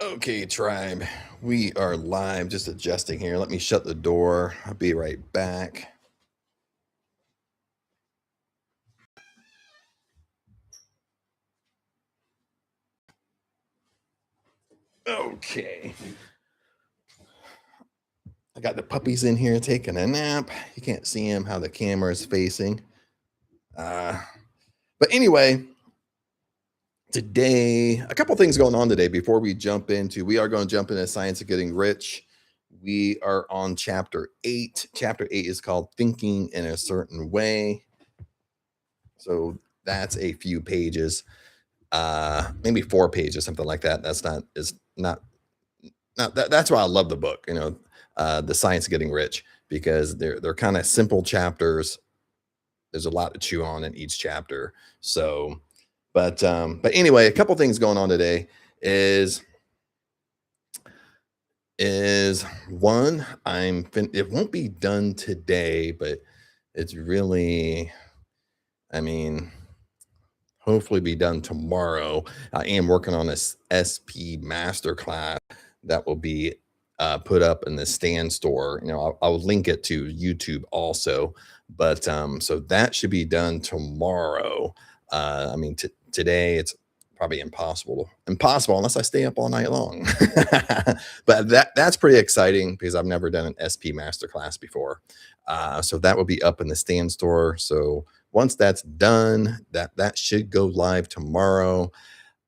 Okay, tribe. We are live, just adjusting here. Let me shut the door. I'll be right back. Okay. I got the puppies in here taking a nap. You can't see them how the camera is facing. Uh, but anyway, today, a couple things going on today before we are going to jump into Science of Getting Rich. We are on chapter 8. Chapter 8 is called Thinking in a Certain Way. So that's a few pages. Maybe 4 pages, something like that. That's not is not that's why I love the book, The Science of Getting Rich, because they're kind of simple chapters. There's a lot to chew on in each chapter. So, but anyway, a couple things going on today is one, it won't be done today, but it's really, I mean, hopefully be done tomorrow. I am working on this SP masterclass that will be put up in the stand store. I'll link it to YouTube also, but so that should be done tomorrow. Today it's probably impossible unless I stay up all night long. But that's pretty exciting because I've never done an SP masterclass before. So that will be up in the stand store. So once that's done, that should go live tomorrow.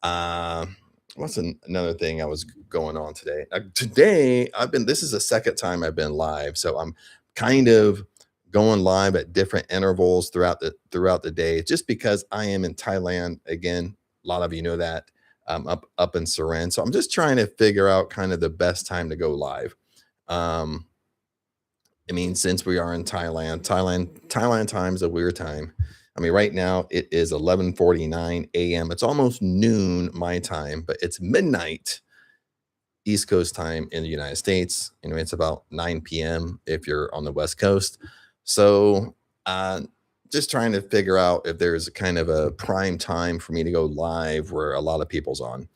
Uh, another thing I was going on today? Today this is the second time I've been live, so I'm kind of going live at different intervals throughout the day, just because I am in Thailand again. A lot of you know that up in Surin, so I'm just trying to figure out kind of the best time to go live. Um, since we are in Thailand time is a weird time. Right now it is 11:49 a.m. It's almost noon my time, but it's midnight East Coast time in the United States. It's about 9 p.m. if you're on the West Coast. So, uh, just trying to figure out if there's a kind of a prime time for me to go live where a lot of people's on.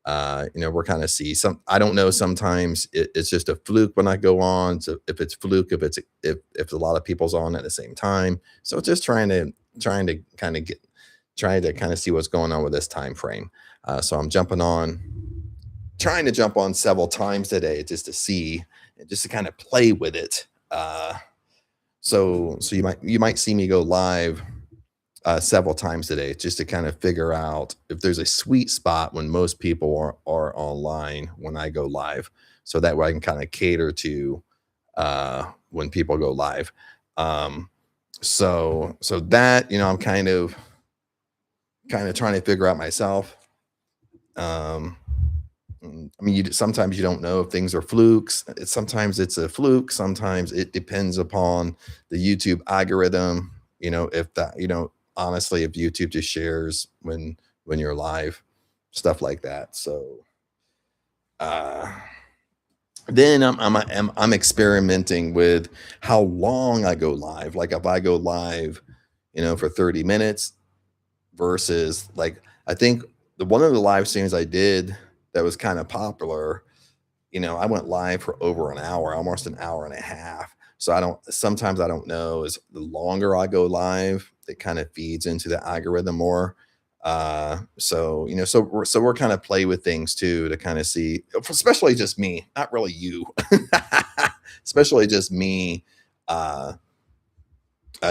We're kind of see some. I don't know. Sometimes it's just a fluke when I go on. So if it's fluke, if a lot of people's on at the same time. So just trying to kind of see what's going on with this time frame. So I'm trying to jump on several times today just to see, just to kind of play with it. So you might see me go live several times today just to kind of figure out if there's a sweet spot when most people are online when I go live. So that way I can kind of cater to when people go live. So that, I'm kind of trying to figure out myself. Um, sometimes you don't know if things are flukes. Sometimes it's a fluke. Sometimes it depends upon the YouTube algorithm. If that, honestly, if YouTube just shares when you're live, stuff like that. So, uh, then I'm experimenting with how long I go live. Like if I go live, for 30 minutes versus like I think one of the live streams I did that was kind of popular, I went live for over an hour, almost an hour and a half. So sometimes I don't know, is the longer I go live, it kind of feeds into the algorithm more. So we're kind of play with things too to kind of see, especially just me, not really you, especially just me. Uh,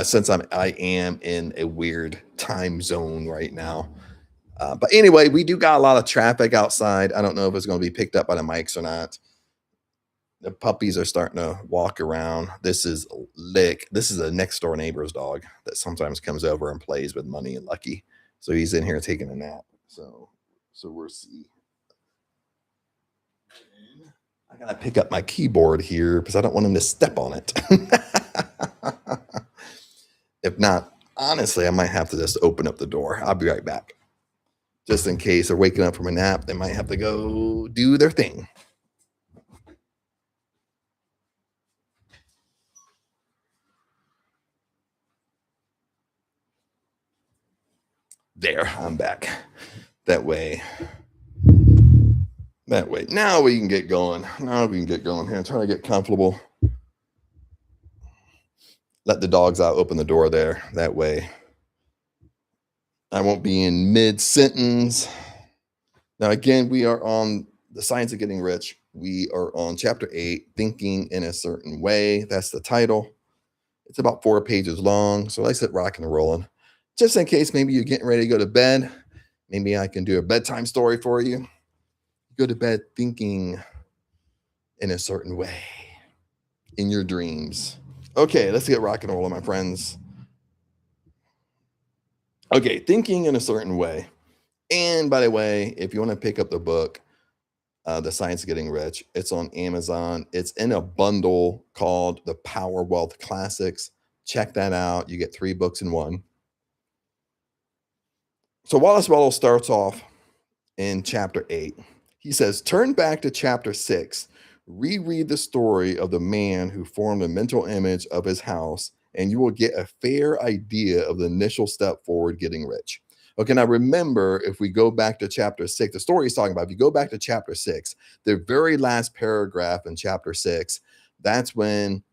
since I am in a weird time zone right now. But anyway, we do got a lot of traffic outside. I don't know if it's going to be picked up by the mics or not. The puppies are starting to walk around. This is Lick. This is a next door neighbor's dog that sometimes comes over and plays with Money and Lucky. So he's in here taking a nap. So we'll see. I gotta pick up my keyboard here because I don't want him to step on it. If not, honestly, I might have to just open up the door. I'll be right back. Just in case they're waking up from a nap, they might have to go do their thing. There, I'm back. That way That way. Now we can get going. Now we can get going here. I'm trying to get comfortable. Let the dogs out, open the door there. That way I won't be in mid sentence. Now, again, we are on The Science of Getting Rich. We are on chapter 8, Thinking in a Certain Way. That's the title. It's about 4 pages long. So let's get rocking and rolling. Just in case maybe you're getting ready to go to bed, maybe I can do a bedtime story for you. Go to bed thinking in a certain way in your dreams. Okay, let's get rocking and rolling, my friends. Okay, thinking in a certain way. And by the way, if you want to pick up the book, The Science of Getting Rich, it's on Amazon. It's in a bundle called the Power Wealth Classics. Check that out. You get 3 books in one. So Wallace Wattles starts off in chapter 8. He says, turn back to chapter 6. Reread the story of the man who formed a mental image of his house, and you will get a fair idea of the initial step forward getting rich. Okay, now remember, if we go back to chapter 6, the story he's talking about, if you go back to chapter 6, the very last paragraph in chapter 6, that's when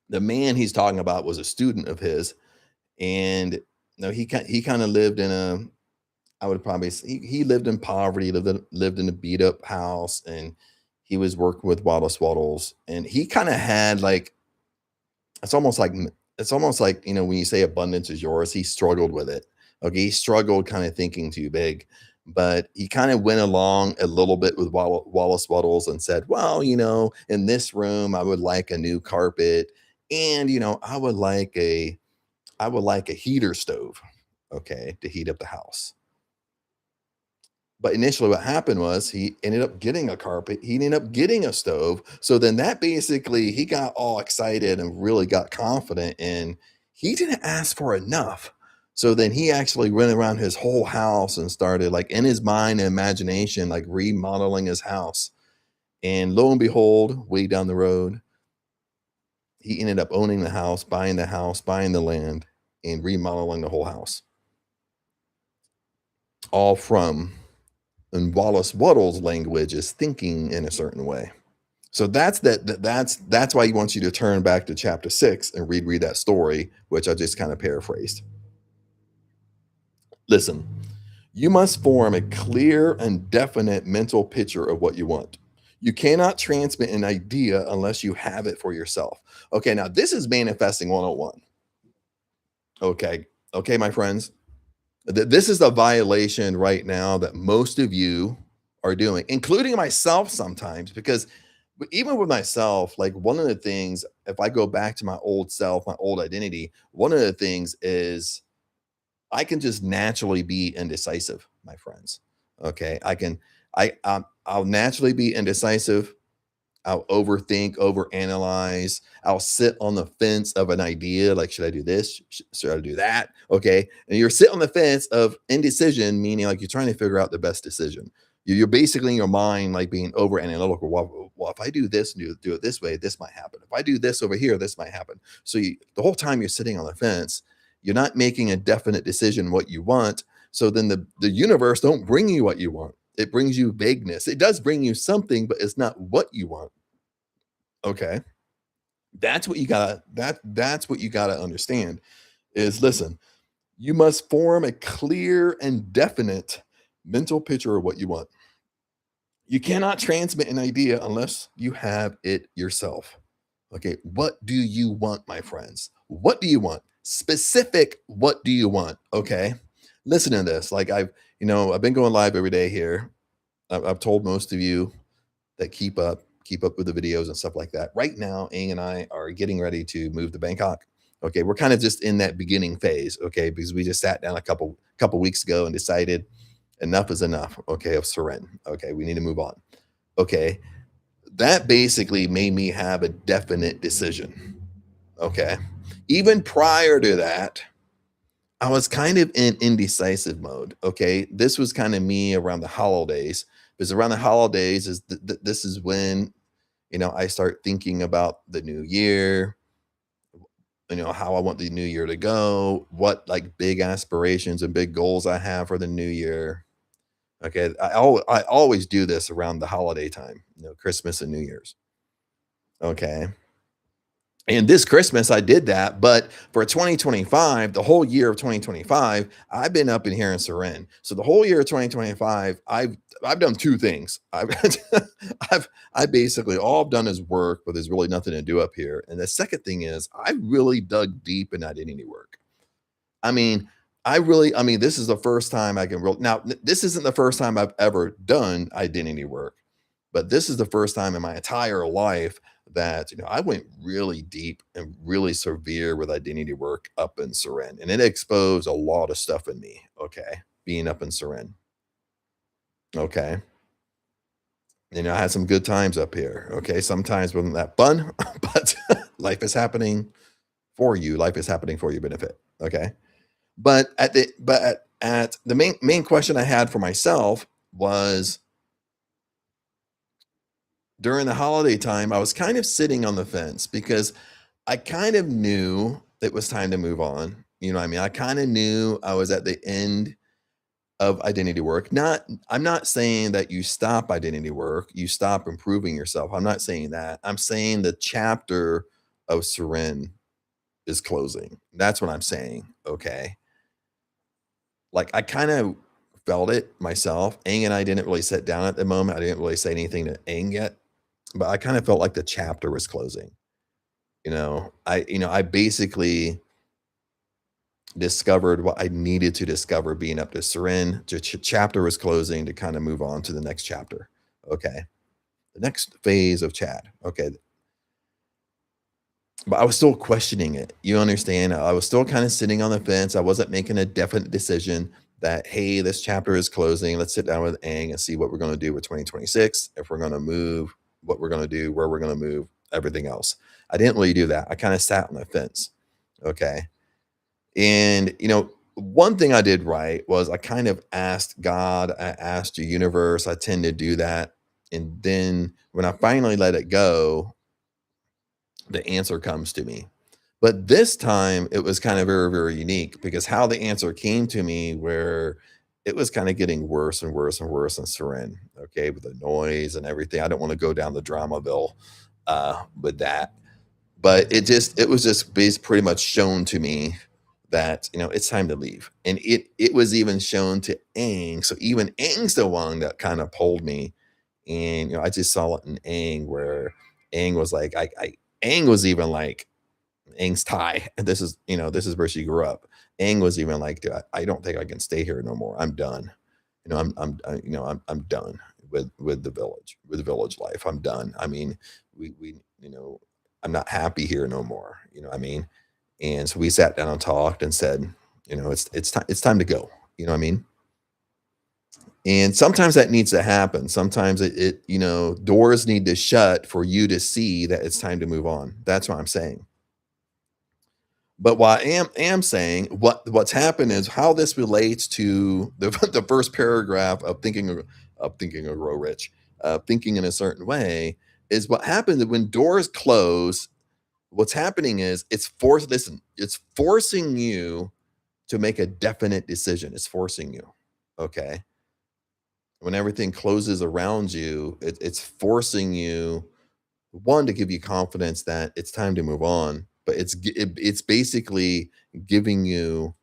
the man he's talking about was a student of his. And he kind of lived in a, I would probably say he lived in poverty, lived in a beat up house, and he was working with Wallace Wattles, and he kind of had like it's almost like when you say abundance is yours, he struggled with it. Okay, he struggled kind of thinking too big, but he kind of went along a little bit with Wallace Wattles and said, well, in this room I would like a new carpet, and I would like a heater stove, okay, to heat up the house. But initially, what happened was he ended up getting a carpet. He ended up getting a stove. So then that basically, he got all excited and really got confident. And he didn't ask for enough. So then he actually went around his whole house and started, like, in his mind and imagination, like remodeling his house. And lo and behold, way down the road, he ended up owning the house, buying the land, and remodeling the whole house. All from, in Wallace Wattles' language, is thinking in a certain way. So that's why he wants you to turn back to chapter 6 and read that story, which I just kind of paraphrased. Listen, you must form a clear and definite mental picture of what you want. You cannot transmit an idea unless you have it for yourself. Okay, now this is manifesting 101. Okay, my friends. This is a violation right now that most of you are doing, including myself sometimes, because even with myself, like one of the things, if I go back to my old self, my old identity, one of the things is I can just naturally be indecisive, my friends. Okay. I'll naturally be indecisive. I'll overthink, overanalyze. I'll sit on the fence of an idea, like, should I do this? Should I do that? Okay. And you're sitting on the fence of indecision, meaning like you're trying to figure out the best decision. You're basically in your mind, like being over analytical. Well, if I do this and do it this way, this might happen. If I do this over here, this might happen. So the whole time you're sitting on the fence, you're not making a definite decision what you want. So then the universe don't bring you what you want. It brings you vagueness. It does bring you something, but it's not what you want. Okay. That's what you gotta that's what you gotta understand is, listen, you must form a clear and definite mental picture of what you want. You cannot transmit an idea unless you have it yourself. Okay. What do you want, my friends? What do you want? Specific, what do you want? Okay. Listen to this. Like I've been going live every day here. I've told most of you that keep up with the videos and stuff like that. Right now, Aang and I are getting ready to move to Bangkok. Okay, we're kind of just in that beginning phase. Okay, because we just sat down a couple weeks ago and decided enough is enough. Okay, of Seren. Okay, we need to move on. Okay, that basically made me have a definite decision. Okay, even prior to that, I was kind of in indecisive mode. Okay, this was kind of me around the holidays, because around the holidays this is when I start thinking about the new year, how I want the new year to go, what like big aspirations and big goals I have for the new year. Okay. I always do this around the holiday time, Christmas and New Year's. Okay. And this Christmas, I did that, but for 2025, the whole year of 2025, I've been up in here in Surin. So the whole year of 2025, I've done 2 things. I basically all I've done is work, but there's really nothing to do up here. And the second thing is I really dug deep in identity work. I mean, I mean, this is the first time I can real now, this isn't the first time I've ever done identity work, but this is the first time in my entire life that, I went really deep and really severe with identity work up in Surin, and it exposed a lot of stuff in me, okay, being up in Surin, okay? I had some good times up here, okay? Sometimes wasn't that fun, but life is happening for you. Life is happening for your benefit, okay? But at the main question I had for myself was during the holiday time, I was kind of sitting on the fence because I kind of knew it was time to move on. You know what I mean? I kind of knew I was at the end of identity work. I'm not saying that you stop identity work, you stop improving yourself. I'm not saying that. I'm saying the chapter of Seren is closing. That's what I'm saying. Okay. Like I kind of felt it myself. Aang and I didn't really sit down at the moment. I didn't really say anything to Aang yet, but I kind of felt like the chapter was closing. I basically discovered what I needed to discover being up to Seren. Chapter was closing to kind of move on to the next chapter. Okay. The next phase of Chad. Okay. But I was still questioning it. You understand? I was still kind of sitting on the fence. I wasn't making a definite decision that, hey, this chapter is closing. Let's sit down with Aang and see what we're going to do with 2026. If we're going to move, what we're going to do, where we're going to move, everything else. I didn't really do that. I kind of sat on the fence. Okay. And, one thing I did right was I kind of asked God, I asked the universe. I tend to do that. And then when I finally let it go, the answer comes to me. But this time it was kind of very, very unique because how the answer came to me, where it was kind of getting worse and worse and worse in Seren, okay, with the noise and everything. I don't want to go down the Dramaville with that, but it was just pretty much shown to me that it's time to leave, and it was even shown to Aang. So even Aang's the one that kind of pulled me, and I just saw it in Aang where Aang was like, Aang was even like Aang's Thai, and this is where she grew up. Aang was even like, "Dude, I don't think I can stay here no more. I'm done. I'm done with the village life. I'm done. I mean, we I'm not happy here no more. You know what I mean?" And so we sat down and talked and said, it's time to go. You know what I mean? And sometimes that needs to happen. Sometimes doors need to shut for you to see that it's time to move on. That's what I'm saying. But what I am saying, what's happened is how this relates to the the first paragraph of thinking of grow rich, thinking in a certain way, is what happens when doors close. What's happening is it's forcing you to make a definite decision. It's forcing you. Okay. When everything closes around you, it's forcing you, one, to give you confidence that it's time to move on, but it's basically giving you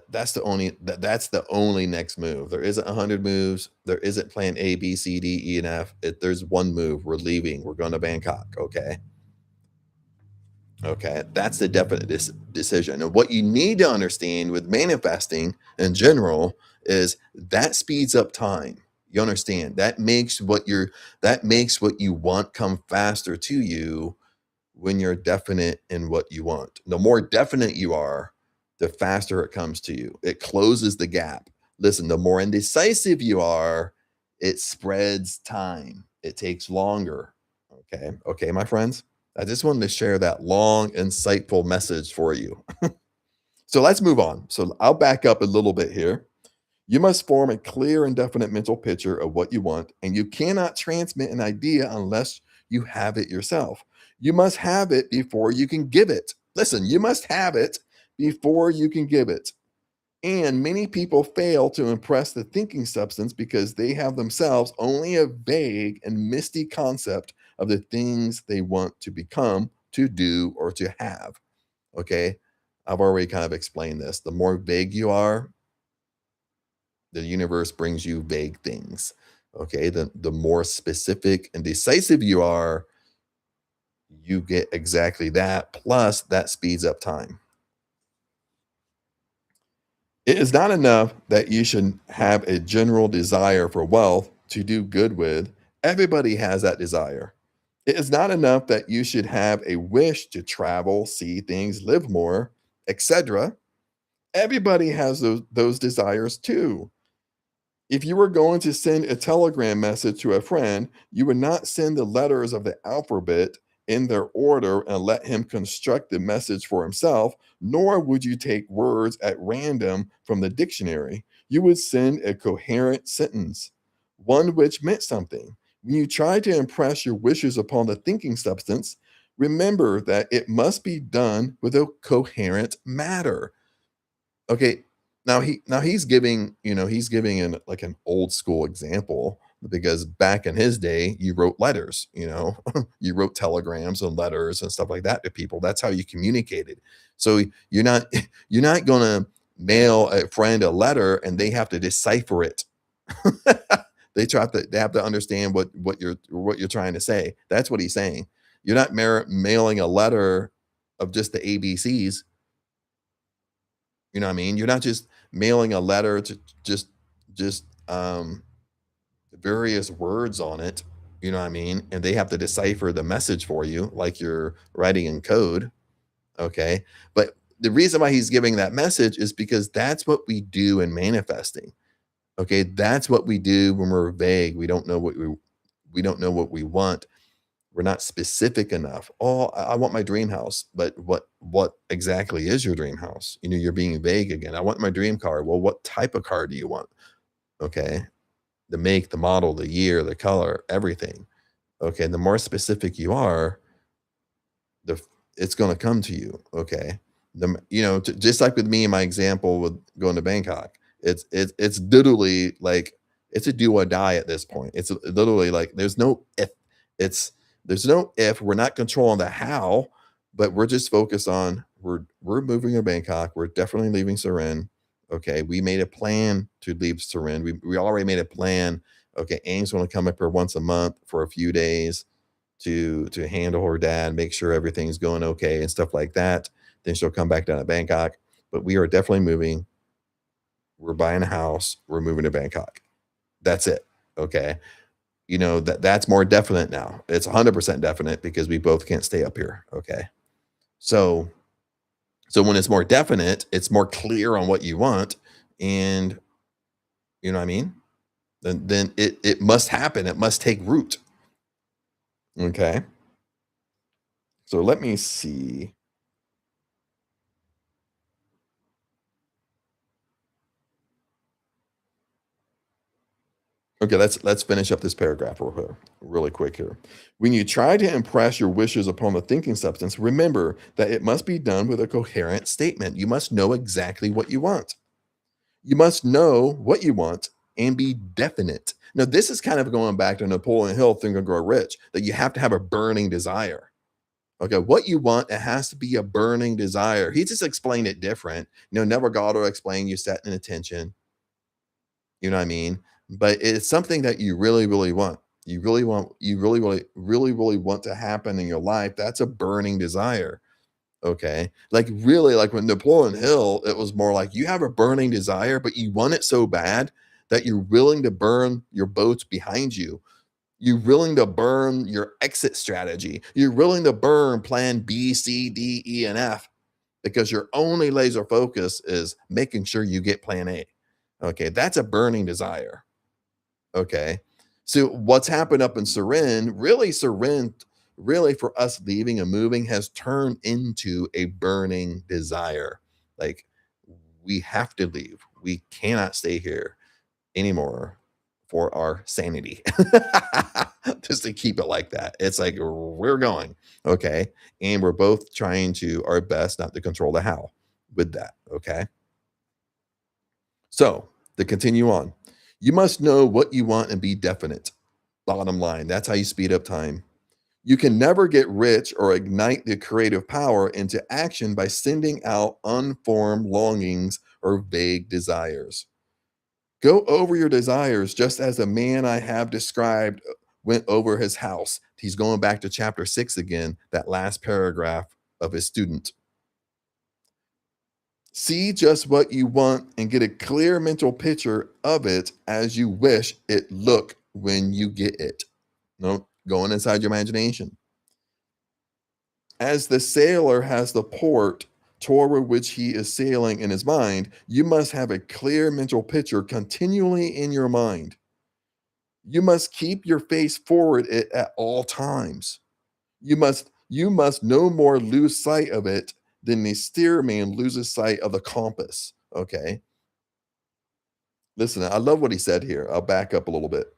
that's the only next move. There isn't 100 moves. There isn't plan A, B, C, D, E, and F. There's one move. We're leaving. We're going to Bangkok. Okay. Okay. That's the definite decision. And what you need to understand with manifesting in general is that speeds up time. You understand? That makes what you want come faster to you when you're definite in what you want. The more definite you are, the faster it comes to you. It closes the gap. Listen, the more indecisive you are, it spreads time. It takes longer. Okay. Okay, my friends. I just wanted to share that long, insightful message for you. So let's move on. So I'll back up a little bit here. You must form a clear and definite mental picture of what you want, and you cannot transmit an idea unless you have it yourself. You must have it before you can give it. Listen, you must have it before you can give it. And many people fail to impress the thinking substance because they have themselves only a vague and misty concept of the things they want to become, to do, or to have. Okay. I've already kind of explained this. The more vague you are, the universe brings you vague things. Okay. The more specific and decisive you are, you get exactly that. Plus, that speeds up time. It is not enough that you should have a general desire for wealth to do good with. Everybody has that desire. It is not enough that you should have a wish to travel, see things, live more, etc. Everybody has those desires too. If you were going to send a telegram message to a friend, you would not send the letters of the alphabet in their order and let him construct the message for himself, nor would you take words at random from the dictionary. You would send a coherent sentence, one which meant something. When you try to impress your wishes upon the thinking substance, remember that it must be done with a coherent matter. Okay, now he's giving, he's giving an like an old school example because back in his day, you wrote letters, you wrote telegrams and letters and stuff like that to people. That's how you communicated. So you're not you're not gonna mail a friend a letter and they have to decipher it. They have to understand what you're trying to say. That's what he's saying. You're not mailing a letter of just the ABCs. You know what I mean? You're not just mailing a letter to just various words on it, you know what I mean? And they have to decipher the message for you like you're writing in code, okay? But the reason why he's giving that message is because that's what we do in manifesting. Okay? That's what we do when we're vague. We don't know what we want. We're not specific enough. Oh, I want my dream house, but what exactly is your dream house? You're being vague again. I want my dream car. Well, what type of car do you want? Okay. The make, the model, the year, the color, everything. Okay. The more specific you are, the it's going to come to you. Okay. Just like with me and my example with going to Bangkok, it's literally like it's a do or die at this point. It's literally like it's there's no if. We're not controlling the how, but we're just focused on we're moving to Bangkok. We're definitely leaving Surin. Okay, we made a plan to leave Surin. We already made a plan. Okay, Aang's going to come up here once a month for a few days to handle her dad, make sure everything's going okay and stuff like that. Then she'll come back down to Bangkok. But we are definitely moving. We're buying a house. We're moving to Bangkok. That's it. Okay. That's more definite now. It's 100% definite because we both can't stay up here. Okay. So when it's more definite, it's more clear on what you want. And you know what I mean? Then it must happen. It must take root. Okay. So let me see. Okay, let's finish up this paragraph really quick here. When you try to impress your wishes upon the thinking substance, remember that it must be done with a coherent statement. You must know exactly what you want. You must know what you want and be definite. Now, this is kind of going back to Napoleon Hill, Think and Grow Rich, that you have to have a burning desire. Okay, what you want, it has to be a burning desire. He just explained it different. Never God will explain you set an intention. You know what I mean? But it's something that you really, really want. You really, really, really, really want to happen in your life. That's a burning desire. Okay. Like really, like with Napoleon Hill, it was more like you have a burning desire, but you want it so bad that you're willing to burn your boats behind you. You're willing to burn your exit strategy. You're willing to burn plan B, C, D, E, and F because your only laser focus is making sure you get plan A. Okay. That's a burning desire. Okay. So what's happened up in Surin, really for us leaving and moving has turned into a burning desire. Like we have to leave. We cannot stay here anymore for our sanity. Just to keep it like that. It's like we're going. Okay. And we're both trying to our best not to control the how with that. Okay. So, to continue on, you must know what you want and be definite. Bottom line, that's how you speed up time. You can never get rich or ignite the creative power into action by sending out unformed longings or vague desires. Go over your desires just as the man I have described went over his house. He's going back to chapter 6 again, that last paragraph of his student. See just what you want and get a clear mental picture of it as you wish it look when you get it. No, going inside your imagination. As the sailor has the port toward which he is sailing in his mind, you must have a clear mental picture continually in your mind. You must keep your face forward it at all times. You must no more lose sight of it than the steersman loses sight of the compass. Okay. Listen, I love what he said here. I'll back up a little bit.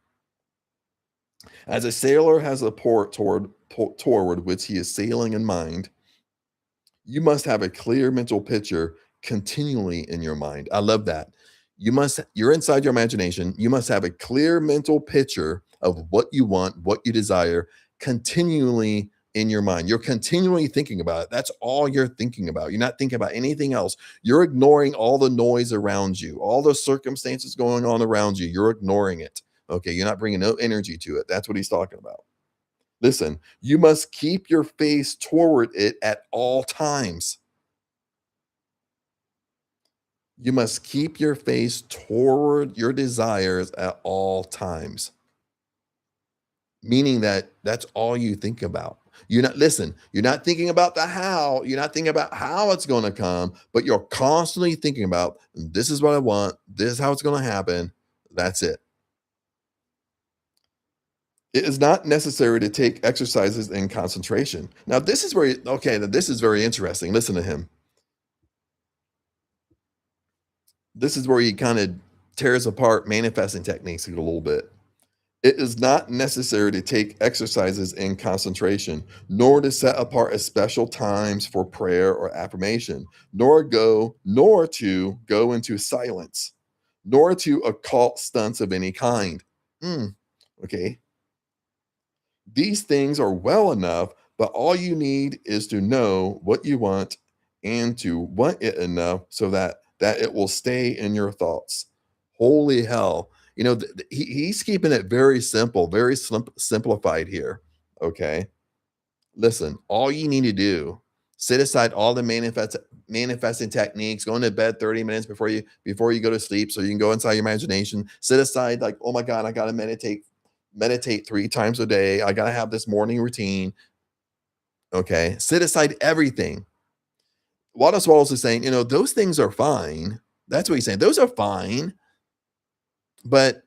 As a sailor has a port toward which he is sailing in mind, you must have a clear mental picture continually in your mind. I love that. You're inside your imagination. You must have a clear mental picture of what you want, what you desire continually in your mind. You're continually thinking about it. That's all you're thinking about. You're not thinking about anything else. You're ignoring all the noise around you, all the circumstances going on around you. You're ignoring it. Okay. You're not bringing no energy to it. That's what he's talking about. Listen, you must keep your face toward it at all times. You must keep your face toward your desires at all times, meaning that that's all you think about. You're not thinking about the how, you're not thinking about how it's going to come, but you're constantly thinking about this is what I want, this is how it's going to happen. That's it. It is not necessary to take exercises in concentration. Now, this is where, okay, now this is very interesting. Listen to him. This is where he kind of tears apart manifesting techniques a little bit. It is not necessary to take exercises in concentration, nor to set apart a special times for prayer or affirmation, nor to go into silence, nor to occult stunts of any kind. Mm, okay. These things are well enough, but all you need is to know what you want and to want it enough so that it will stay in your thoughts. Holy hell. He's keeping it very simple, very simplified here. Okay. Listen, all you need to do, set aside all the manifesting techniques, going to bed 30 minutes before you go to sleep so you can go inside your imagination. Set aside like, oh my God, I gotta meditate 3 times a day. I gotta have this morning routine. Okay. Set aside everything. Wallace Wattles is saying, those things are fine. That's what he's saying. Those are fine, but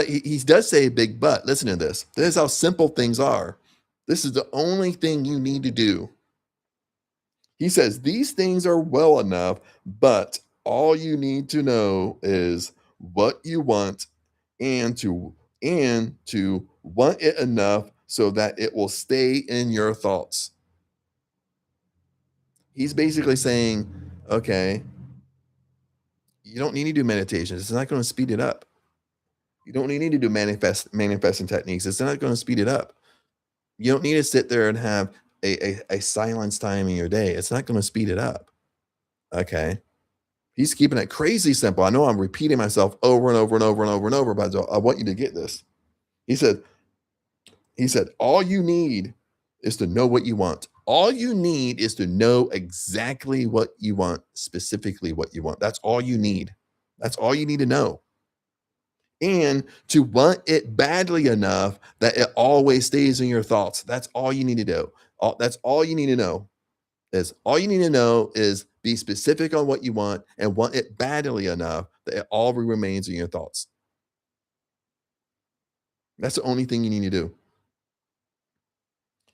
he does say a big but. Listen to this. This is how simple things are. This is the only thing you need to do. He says, these things are well enough, but all you need to know is what you want and to want it enough so that it will stay in your thoughts. He's basically saying, okay, you don't need to do meditation. It's not going to speed it up. You don't need to do manifesting techniques. It's not going to speed it up. You don't need to sit there and have a silence time in your day. It's not going to speed it up. Okay. He's keeping it crazy simple. I know I'm repeating myself over and over and over and over and over, but I want you to get this. He said, all you need is to know what you want. All you need is to know exactly what you want, specifically what you want. That's all you need. That's all you need to know. And to want it badly enough that it always stays in your thoughts. That's all you need to do. That's all you need to know. Is all you need to know is be specific on what you want and want it badly enough that it all remains in your thoughts. That's the only thing you need to do.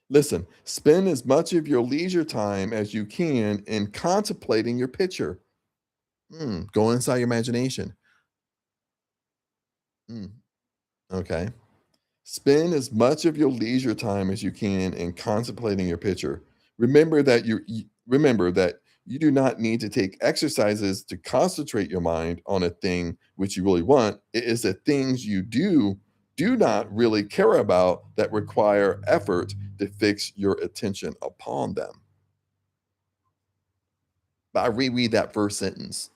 Listen, spend as much of your leisure time as you can in contemplating your picture. Go inside your imagination. Mm, okay. Spend as much of your leisure time as you can in contemplating your picture. Remember that You do not need to take exercises to concentrate your mind on a thing which you really want. It is the things you do not really care about that require effort to fix your attention upon them. But I reread that first sentence.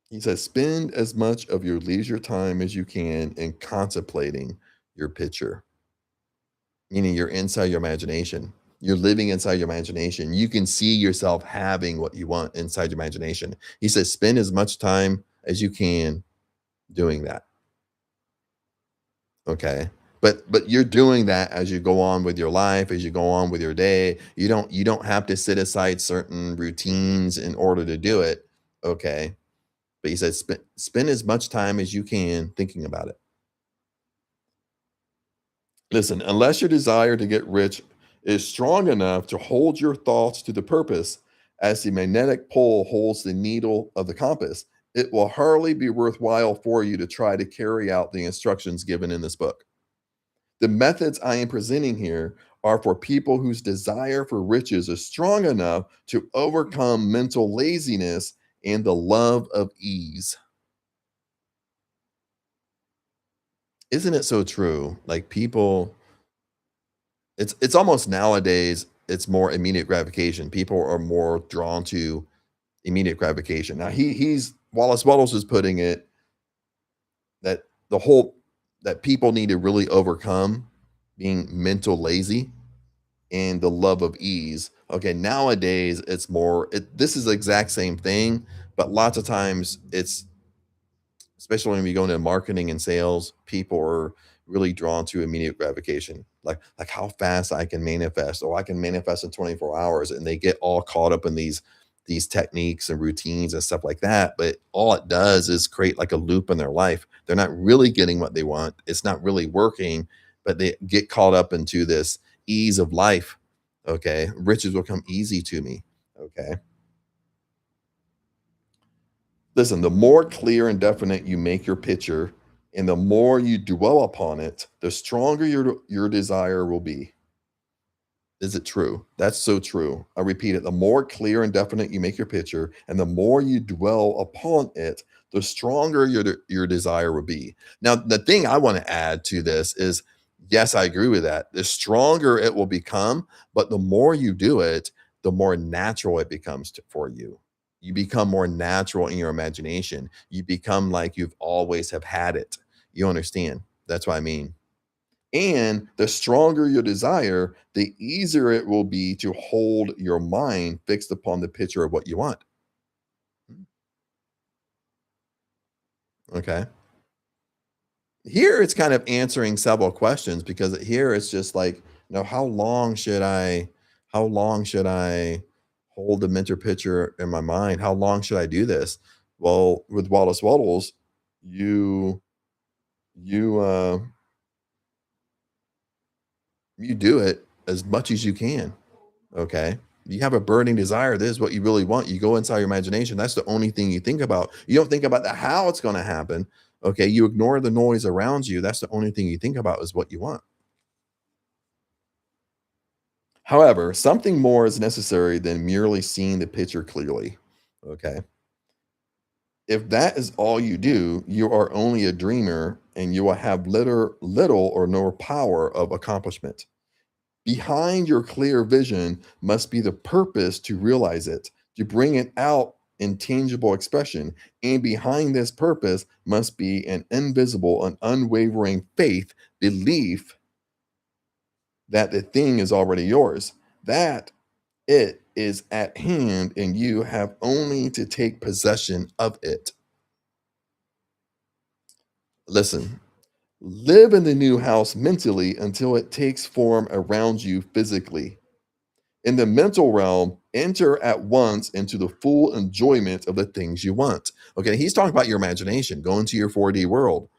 He says, spend as much of your leisure time as you can in contemplating your picture, meaning you're inside your imagination. You're living inside your imagination. You can see yourself having what you want inside your imagination. He says, spend as much time as you can doing that. Okay. But you're doing that as you go on with your life, as you go on with your day. You don't have to set aside certain routines in order to do it. Okay. But he says, spend as much time as you can thinking about it. Listen, unless your desire to get rich is strong enough to hold your thoughts to the purpose, as the magnetic pole holds the needle of the compass, it will hardly be worthwhile for you to try to carry out the instructions given in this book. The methods I am presenting here are for people whose desire for riches is strong enough to overcome mental laziness and the love of ease. Isn't it so true? Like people, it's almost nowadays, it's more immediate gratification. People are more drawn to immediate gratification. Now he's Wallace Wattles is putting it that the whole that people need to really overcome being mental lazy and the love of ease. Okay, nowadays it's more this is the exact same thing, but lots of times it's especially when we go into marketing and sales, people are really drawn to immediate gratification, like how fast I can manifest. Oh, I can manifest in 24 hours, and they get all caught up in these techniques and routines and stuff like that. But all it does is create like a loop in their life. They're not really getting what they want. It's not really working, but they get caught up into this ease of life. Okay, riches will come easy to me. Okay. Listen, the more clear and definite you make your picture and the more you dwell upon it, the stronger your desire will be. Is it true? That's so true. I repeat it. The more clear and definite you make your picture and the more you dwell upon it, the stronger your desire will be. Now, the thing I want to add to this is yes, I agree with that. The stronger it will become, but the more you do it, the more natural it becomes for you. You become more natural in your imagination. You become like you've always have had it. You understand? That's what I mean. And the stronger your desire, the easier it will be to hold your mind fixed upon the picture of what you want. Okay. Here it's kind of answering several questions because here it's just like, how long should I hold the mentor picture in my mind? How long should I do this? Well, with Wallace Wattles, you you you do it as much as you can. Okay. You have a burning desire. This is what you really want. You go inside your imagination. That's the only thing you think about. You don't think about the how it's going to happen. Okay. You ignore the noise around you. That's the only thing you think about is what you want. However, something more is necessary than merely seeing the picture clearly. Okay. If that is all you do, you are only a dreamer and you will have little or no power of accomplishment. Behind your clear vision must be the purpose to realize it, to bring it out in tangible expression. And behind this purpose must be an invisible and unwavering faith, belief that the thing is already yours, that it is at hand, and you have only to take possession of it. Listen, live in the new house mentally until it takes form around you physically. In the mental realm, enter at once into the full enjoyment of the things you want. Okay, he's talking about your imagination, go into your 4D world.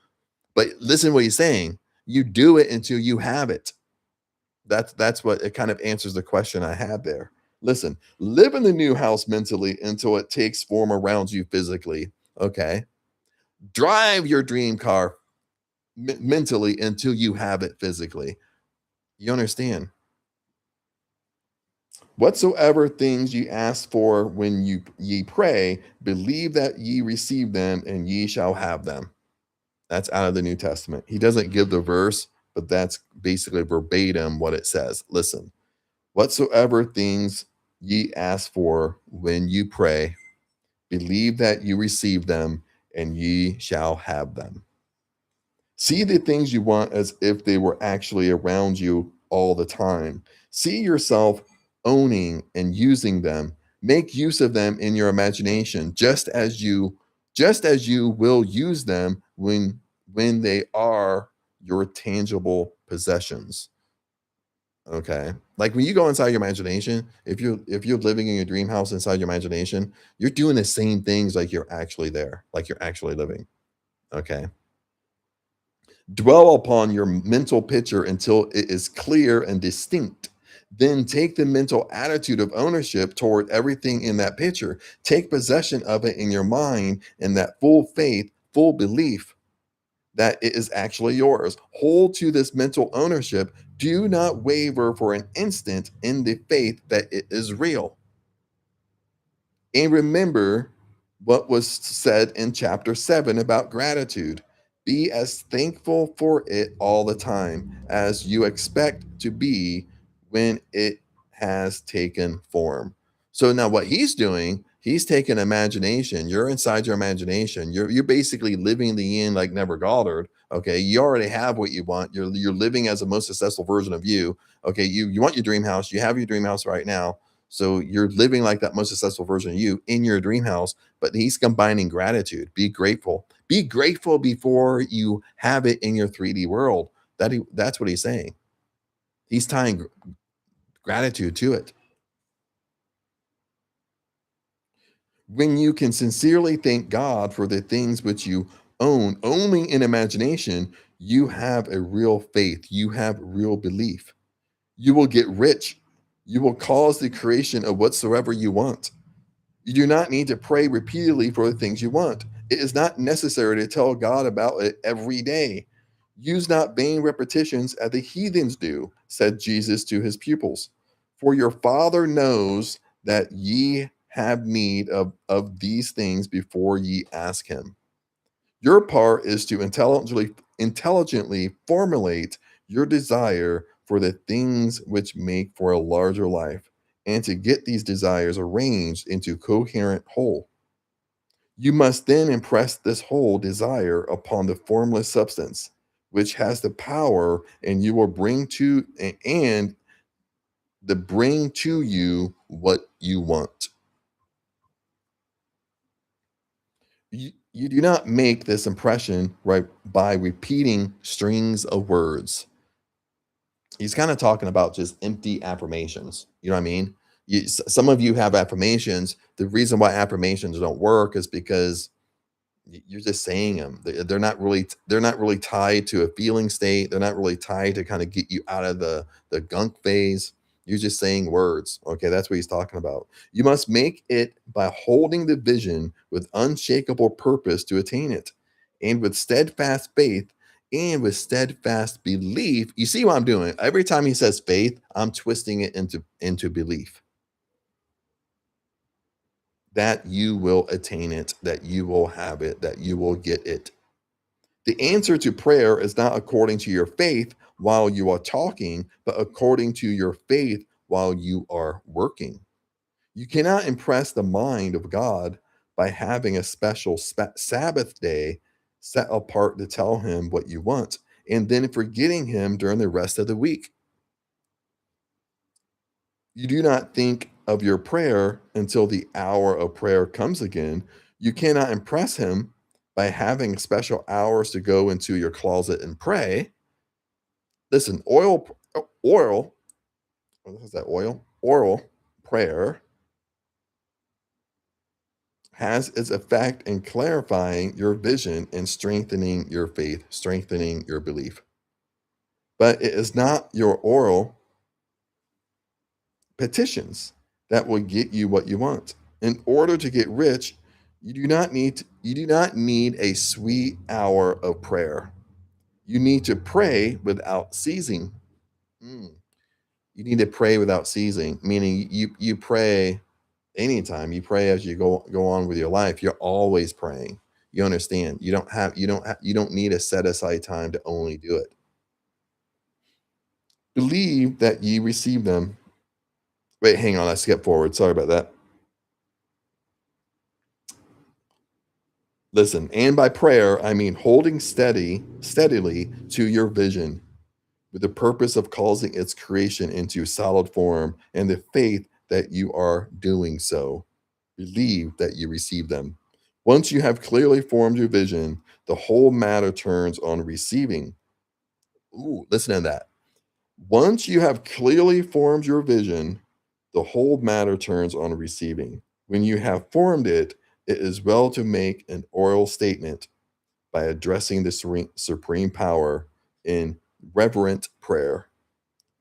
But listen to what he's saying. You do it until you have it. That's what it kind of answers the question I had there. Listen, live in the new house mentally until it takes form around you physically. Okay. Drive your dream car mentally until you have it physically. You understand? Whatsoever things ye ask for when ye pray, believe that ye receive them, and ye shall have them. That's out of the New Testament. He doesn't give the verse, but that's basically verbatim what it says. Listen, whatsoever things ye ask for when you pray, believe that you receive them, and ye shall have them. See the things you want as if they were actually around you all the time. See yourself owning and using them. Make use of them in your imagination, just as you will use them when they are your tangible possessions. Okay. Like when you go inside your imagination, if you're living in your dream house inside your imagination, you're doing the same things like you're actually there, like you're actually living. Okay. Dwell upon your mental picture until it is clear and distinct. Then take the mental attitude of ownership toward everything in that picture. Take possession of it in your mind and that full faith, full belief that it is actually yours. Hold to this mental ownership. Do not waver for an instant in the faith that it is real. And remember what was said in chapter 7 about gratitude. Be as thankful for it all the time as you expect to be when it has taken form. So now what he's doing, he's taking imagination. You're inside your imagination. You're basically living the end like Never Goddard. Okay. You already have what you want. You're living as a most successful version of you. Okay. You want your dream house. You have your dream house right now, so you're living like that most successful version of you in your dream house, but he's combining gratitude. Be grateful. Be grateful before you have it in your 3D world. That's what he's saying. He's tying gratitude to it. When you can sincerely thank God for the things which you own only in imagination, you have a real faith. You have real belief. You will get rich. You will cause the creation of whatsoever you want. You do not need to pray repeatedly for the things you want. It is not necessary to tell God about it every day. Use not vain repetitions as the heathens do, said Jesus to his pupils. For your Father knows that ye have need of these things before ye ask him. Your part is to intelligently formulate your desire for the things which make for a larger life, and to get these desires arranged into coherent whole. You must then impress this whole desire upon the formless substance, which has the power, and you will and the bring to you what you want. You do not make this impression right by repeating strings of words. He's kind of talking about just empty affirmations. You know what I mean? Some of you have affirmations. The reason why affirmations don't work is because you're just saying them. They're not really tied to a feeling state. They're not really tied to kind of get you out of the gunk phase. You're just saying words. Okay, that's what he's talking about. You must make it by holding the vision with unshakable purpose to attain it, and with steadfast faith and with steadfast belief. You see what I'm doing? Every time he says faith, I'm twisting it into belief that you will attain it, that you will have it, that you will get it. The answer to prayer is not according to your faith while you are talking, but according to your faith while you are working. You cannot impress the mind of God by having a special Sabbath day set apart to tell him what you want and then forgetting him during the rest of the week. You do not think of your prayer until the hour of prayer comes again. You cannot impress him by having special hours to go into your closet and pray. Listen, oil, what is that? Oral prayer has its effect in clarifying your vision and strengthening your faith, strengthening your belief. But it is not your oral petitions that will get you what you want. In order to get rich, you do not need a sweet hour of prayer. You need to pray without ceasing. Mm. You need to pray without ceasing, meaning you pray anytime. You pray as you go on with your life. You're always praying. You understand? You don't need a set aside time to only do it. Believe that ye receive them. Wait, hang on. I skipped forward. Sorry about that. Listen, and by prayer, I mean holding steadily to your vision with the purpose of causing its creation into solid form and the faith that you are doing so. Believe that you receive them. Once you have clearly formed your vision, the whole matter turns on receiving. Ooh, listen to that. Once you have clearly formed your vision, the whole matter turns on receiving. When you have formed it, it is well to make an oral statement by addressing the supreme power in reverent prayer.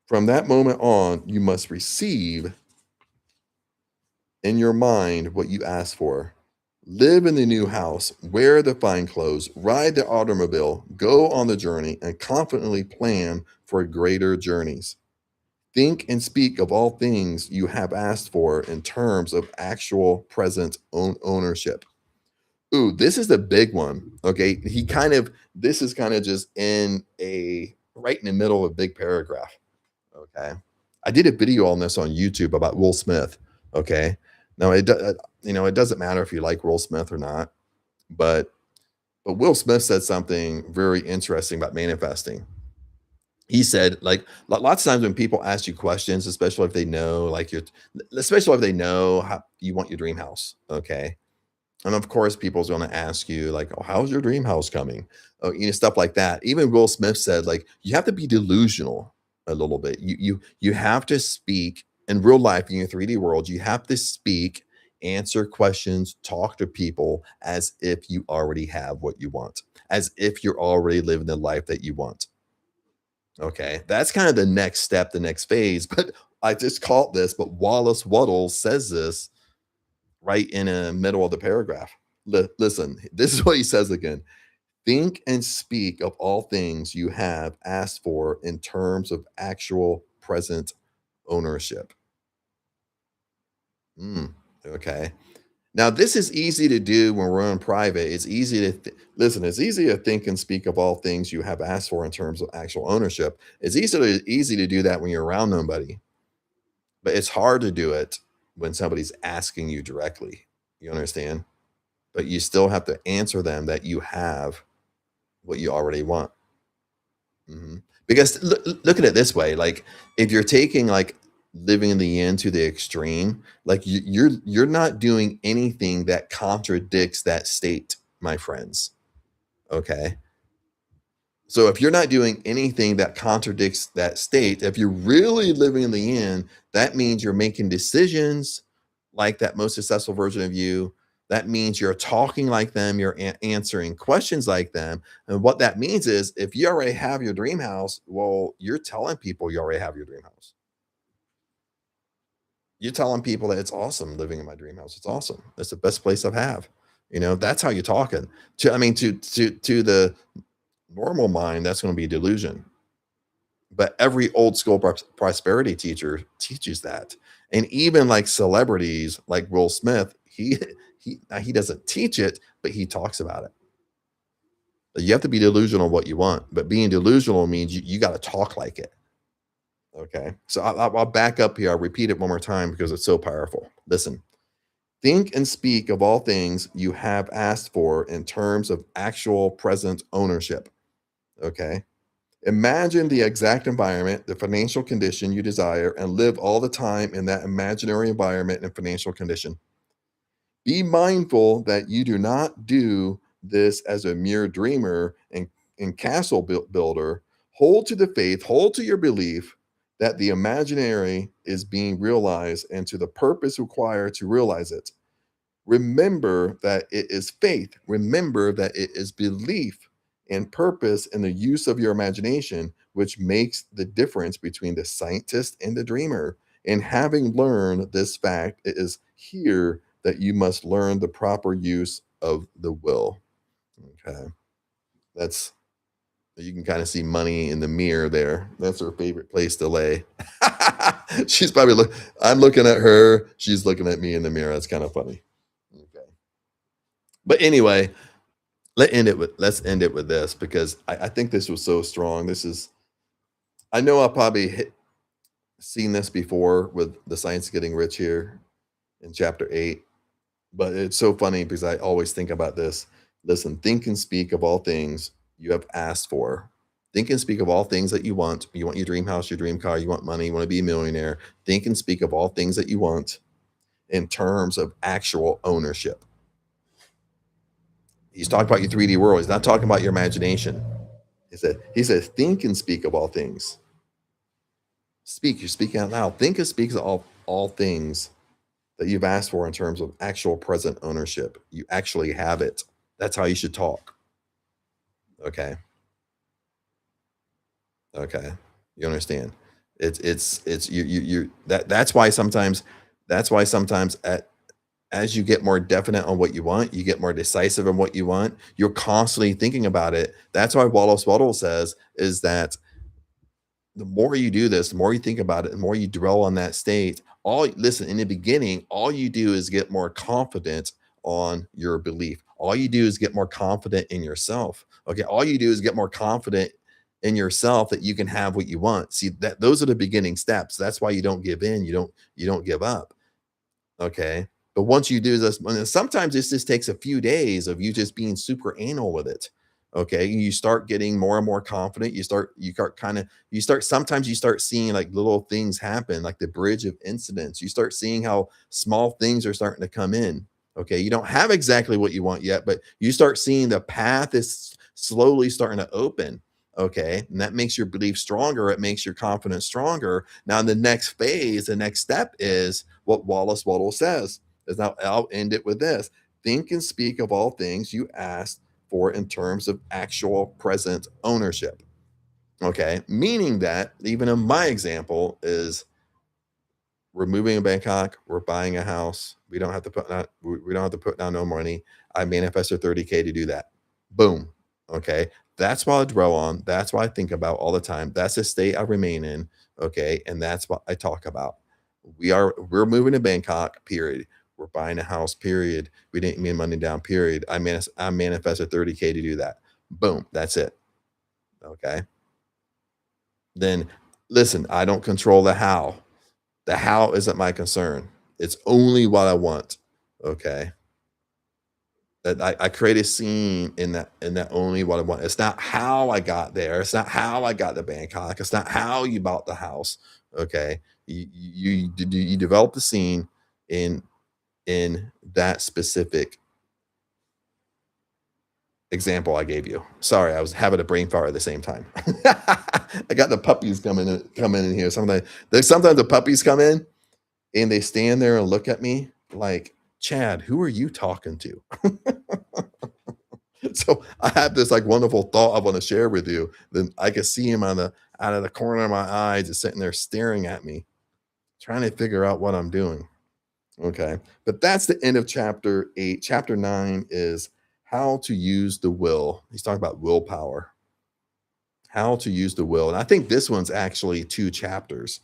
From that moment on, you must receive in your mind what you ask for. Live in the new house, wear the fine clothes, ride the automobile, go on the journey, and confidently plan for greater journeys. Think and speak of all things you have asked for in terms of actual present ownership. Ooh, this is the big one. Okay. This is kind of just in a right in the middle of a big paragraph. Okay. I did a video on this on YouTube about Will Smith. Okay. Now, it doesn't matter if you like Will Smith or not, but, Will Smith said something very interesting about manifesting. He said, like, lots of times when people ask you questions, especially if they know, especially if they know how you want your dream house. Okay. And of course, people's going to ask you, like, "Oh, how's your dream house coming?" Oh, stuff like that. Even Will Smith said, like, you have to be delusional a little bit. You have to speak in real life in your 3D world. You have to speak, answer questions, talk to people as if you already have what you want, as if you're already living the life that you want. Okay, that's kind of the next step, the next phase. But I just caught this. But Wallace Wattles says this right in the middle of the paragraph. Listen, this is what he says again. Think and speak of all things you have asked for in terms of actual present ownership. Mm, okay. Now, this is easy to do when we're in private. It's easy to listen. It's easy to think and speak of all things you have asked for in terms of actual ownership. It's easy to do that when you're around nobody, but it's hard to do it when somebody's asking you directly. You understand? But you still have to answer them that you have what you already want. Because look at it this way, like, if you're taking, like, living in the end to the extreme, like, you're not doing anything that contradicts that state, my friends, okay? So if you're not doing anything that contradicts that state, if you're really living in the end, that means you're making decisions like that most successful version of you. That means you're talking like them, you're answering questions like them. And what that means is if you already have your dream house, well, you're telling people you already have your dream house. You're telling people that it's awesome living in my dream house. It's awesome. It's the best place I've have. That's how you're talking. To the normal mind, that's going to be delusion. But every old school prosperity teacher teaches that. And even like celebrities like Will Smith, he doesn't teach it, but he talks about it. But you have to be delusional what you want, but being delusional means you got to talk like it. Okay. So I'll back up here. I'll repeat it one more time because it's so powerful. Listen, think and speak of all things you have asked for in terms of actual present ownership. Okay. Imagine the exact environment, the financial condition you desire, and live all the time in that imaginary environment and financial condition. Be mindful that you do not do this as a mere dreamer and castle builder. Hold to the faith, hold to your belief that the imaginary is being realized and to the purpose required to realize it. Remember that it is faith. Remember that it is belief and purpose in the use of your imagination, which makes the difference between the scientist and the dreamer. And having learned this fact, it is here that you must learn the proper use of the will. Okay. That's, You can kind of see money in the mirror there. That's her favorite place to lay. She's probably I'm looking at her. She's looking at me in the mirror. That's kind of funny. Okay. But anyway, let's end it with this because I think this was so strong. This is I know I probably seen this before with the science of getting rich here in chapter 8, but it's so funny because I always think about this. Listen, think and speak of all things you have asked for. Think and speak of all things that you want. You want your dream house, your dream car, you want money, you want to be a millionaire. Think and speak of all things that you want in terms of actual ownership. He's talking about your 3D world. He's not talking about your imagination. He said, think and speak of all things. Speak, you're speaking out loud. Think and speak of all things that you've asked for in terms of actual present ownership. You actually have it. That's how you should talk. Okay. Okay. You understand? It's you that's why sometimes as you get more definite on what you want, you get more decisive on what you want. You're constantly thinking about it. That's why Wallace Wattles says is that the more you do this, the more you think about it, the more you dwell on that state. Listen, in the beginning, all you do is get more confident on your belief. All you do is get more confident in yourself. Okay. All you do is get more confident in yourself that you can have what you want. See, that those are the beginning steps. That's why you don't give in. You don't give up. Okay. But once you do this, and sometimes this just takes a few days of you just being super anal with it. Okay. You start getting more and more confident. Sometimes you start seeing like little things happen, like the bridge of incidents. You start seeing how small things are starting to come in. Okay. You don't have exactly what you want yet, but you start seeing the path is slowly starting to open. Okay. And that makes your belief stronger. It makes your confidence stronger. Now, the next phase, the next step is what Wallace Wattles says. Is now I'll end it with this. Think and speak of all things you asked for in terms of actual present ownership. Okay. Meaning that even in my example is we're moving to Bangkok, we're buying a house. We don't have to put down no money. I manifested 30K to do that. Boom. Okay. That's what I dwell on. That's what I think about all the time. That's the state I remain in. Okay. And that's what I talk about. We're moving to Bangkok, period. We're buying a house, period. We didn't mean money down, period. I manifested 30K to do that. Boom. That's it. Okay. Then listen, I don't control the how. The how isn't my concern. It's only what I want. Okay. That I create a scene in that only what I want. It's not how I got there. It's not how I got to Bangkok. It's not how you bought the house. Okay. You develop the scene in that specific example I gave you. Sorry, I was having a brain fart at the same time. I got the puppies coming in here. Sometimes the puppies come in and they stand there and look at me like, Chad, who are you talking to? So I have this like wonderful thought I want to share with you. Then I can see him out of the corner of my eyes, just sitting there staring at me, trying to figure out what I'm doing. Okay. But that's the end of chapter 8. Chapter 9 is how to use the will. He's talking about willpower, how to use the will. And I think this one's actually 2 chapters,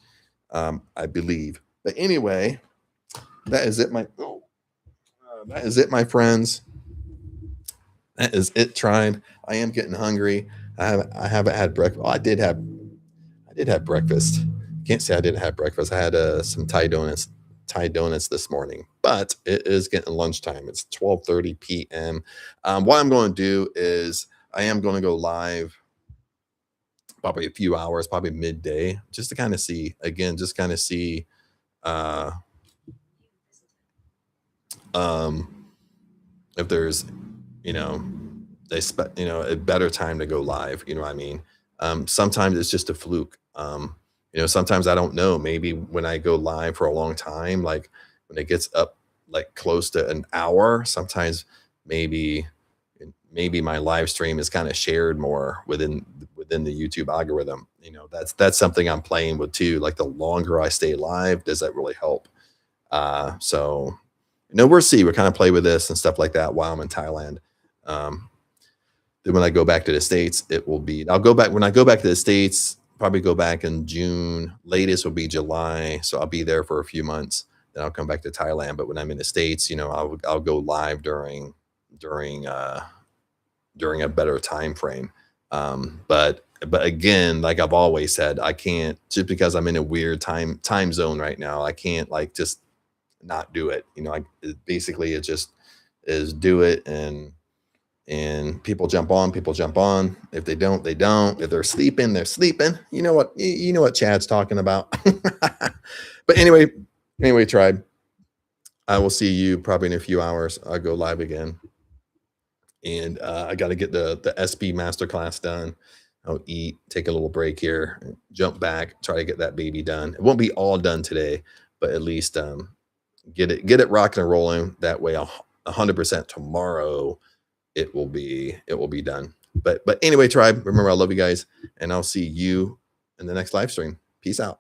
I believe. But anyway, that is it, my friends. That is it, tribe. I am getting hungry. I haven't had breakfast. Well, I did have breakfast. Can't say I didn't have breakfast. I had some Thai donuts this morning, but it is getting lunchtime. It's 12:30 p.m. What I'm going to do is I am going to go live probably a few hours, probably midday, just to kind of see again, just kind of see uh, um, if there's, you know, a better time to go live. You know what I mean? Sometimes it's just a fluke. Sometimes I don't know. Maybe when I go live for a long time, like when it gets up like close to an hour, sometimes maybe maybe my live stream is kind of shared more within the YouTube algorithm. That's something I'm playing with too. Like the longer I stay live, does that really help? So we'll see. We're kind of play with this and stuff like that while I'm in Thailand. Um, Then when I go back to the States, it will be I'll go back when I go back to the States, probably go back in June. Latest will be July. So I'll be there for a few months. Then I'll come back to Thailand. But when I'm in the States, I'll go live during during a better time frame. But again, like I've always said, I can't just because I'm in a weird time zone right now. I can't like just not do it. Basically it just is do it and people jump on, people jump on. If they don't, they don't. If they're sleeping, they're sleeping. You know what Chad's talking about. But anyway, tribe. I will see you probably in a few hours. I'll go live again. And I got to get the SB masterclass done. I'll eat, take a little break here, jump back, try to get that baby done. It won't be all done today, but at least get it rocking and rolling. That way, 100% tomorrow it will be done. But anyway, tribe, remember I love you guys, and I'll see you in the next live stream. Peace out.